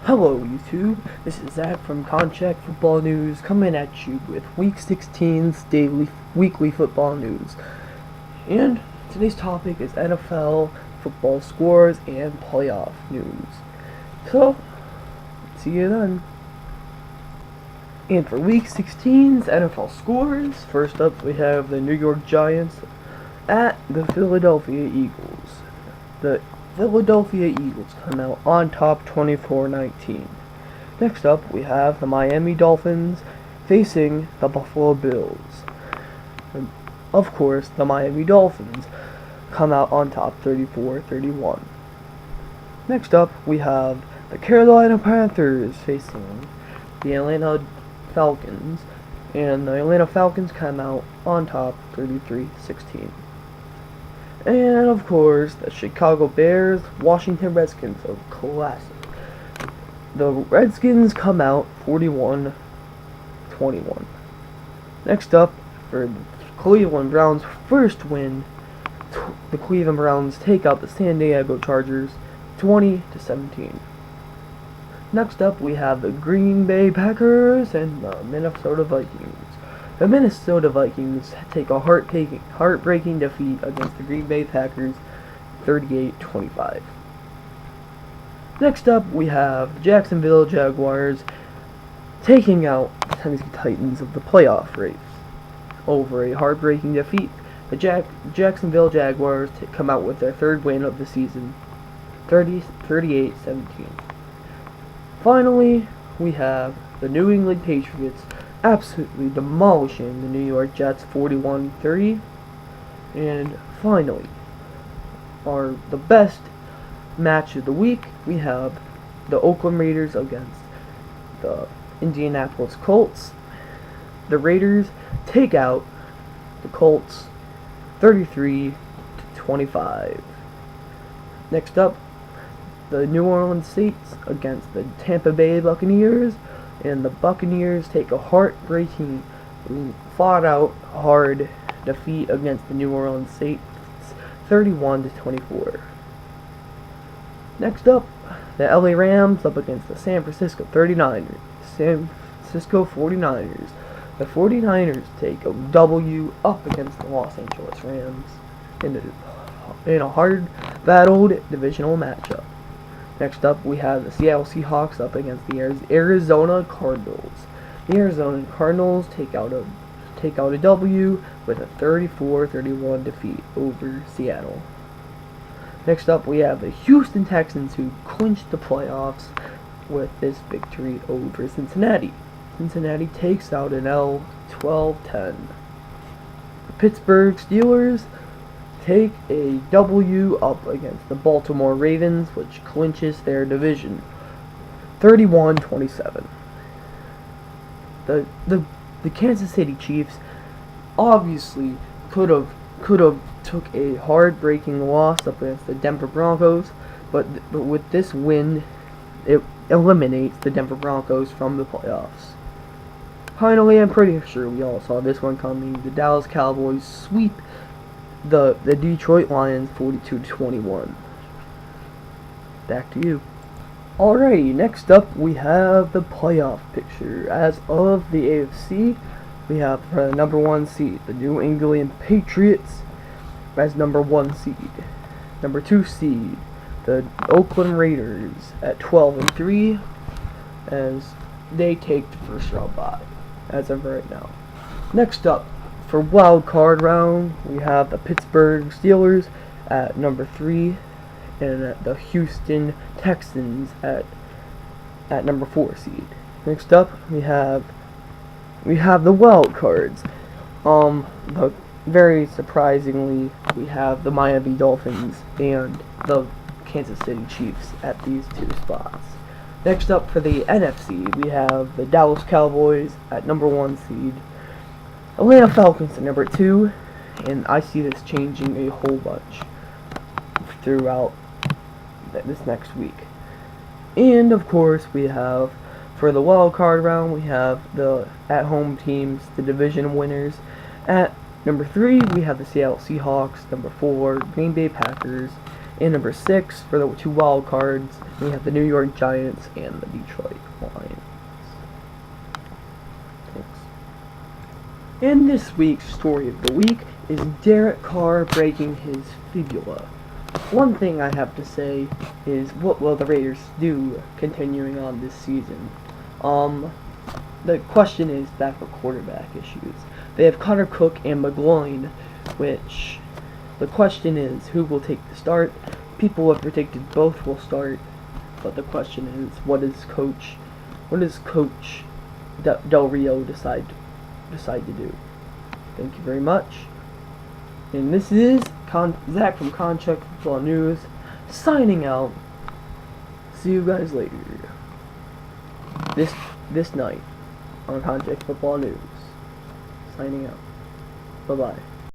Hello YouTube, this is Zach from Konchek Football News coming at you with Week 16's weekly football news. And today's topic is NFL football scores and playoff news. So, see you then. And for Week 16's NFL scores, first up we have the New York Giants at the Philadelphia Eagles. The Philadelphia Eagles come out on top 24-19. Next up, we have the Miami Dolphins facing the Buffalo Bills. And of course, the Miami Dolphins come out on top 34-31. Next up, we have the Carolina Panthers facing the Atlanta Falcons, and the Atlanta Falcons come out on top 33-16. And of course, the Chicago Bears, Washington Redskins, a classic. The Redskins come out 41-21. Next up, for the Cleveland Browns' first win, the Cleveland Browns take out the San Diego Chargers 20-17. Next up, we have the Green Bay Packers and the Minnesota Vikings. The Minnesota Vikings take a heartbreaking defeat against the Green Bay Packers, 38-25. Next up, we have the Jacksonville Jaguars taking out the Tennessee Titans of the playoff race. Over a heartbreaking defeat, the Jacksonville Jaguars come out with their third win of the season, 38-17. Finally, we have the New England Patriots absolutely demolishing the New York Jets 41-30. And finally, the best match of the week, we have the Oakland Raiders against the Indianapolis Colts. The Raiders take out the Colts 33-25. Next up, the New Orleans Saints against the Tampa Bay Buccaneers, and the Buccaneers take a heartbreaking, fought-out, hard defeat against the New Orleans Saints, 31-24. Next up, the LA Rams up against the San Francisco 49ers. San Francisco 49ers. The 49ers take a W up against the Los Angeles Rams in a hard-battled divisional matchup. Next up, we have the Seattle Seahawks up against the Arizona Cardinals. The Arizona Cardinals take out a W with a 34-31 defeat over Seattle. Next up, we have the Houston Texans, who clinched the playoffs with this victory over Cincinnati. Cincinnati takes out an L, 12-10. The Pittsburgh Steelers take a W up against the Baltimore Ravens, which clinches their division, 31-27. The Kansas City Chiefs obviously could have took a heartbreaking loss up against the Denver Broncos, but with this win, it eliminates the Denver Broncos from the playoffs. Finally, I'm pretty sure we all saw this one coming. The Dallas Cowboys sweep the Detroit Lions 42-21. Back to you. Alrighty, next up we have the playoff picture. As of the AFC, we have the number 1 seed, the New England Patriots, as number 1 seed. Number 2 seed, the Oakland Raiders at 12-3, as they take the first round bye as of right now. Next up, for wild card round, we have the Pittsburgh Steelers at number 3, and the Houston Texans at number 4 seed. Next up, we have the wild cards. Very surprisingly, we have the Miami Dolphins and the Kansas City Chiefs at these 2 spots. Next up, for the NFC, we have the Dallas Cowboys at number 1 seed, Atlanta Falcons at number 2, and I see this changing a whole bunch throughout this next week. And of course, we have, for the wild card round, we have the at-home teams, the division winners. At number 3, we have the Seattle Seahawks. Number 4, Green Bay Packers. And number 6 for the 2 wild cards, we have the New York Giants and the Detroit Lions. Thanks. And this week's story of the week is Derek Carr breaking his fibula. One thing I have to say is, what will the Raiders do continuing on this season? The question is backup quarterback issues. They have Connor Cook and McGloin, which the question is who will take the start. People have predicted both will start, but the question is what does Coach Del Rio decide to do? Thank you very much. And this is Zack from Konchek Football News signing out. See you guys later. This night on Konchek Football News. Signing out. Bye bye.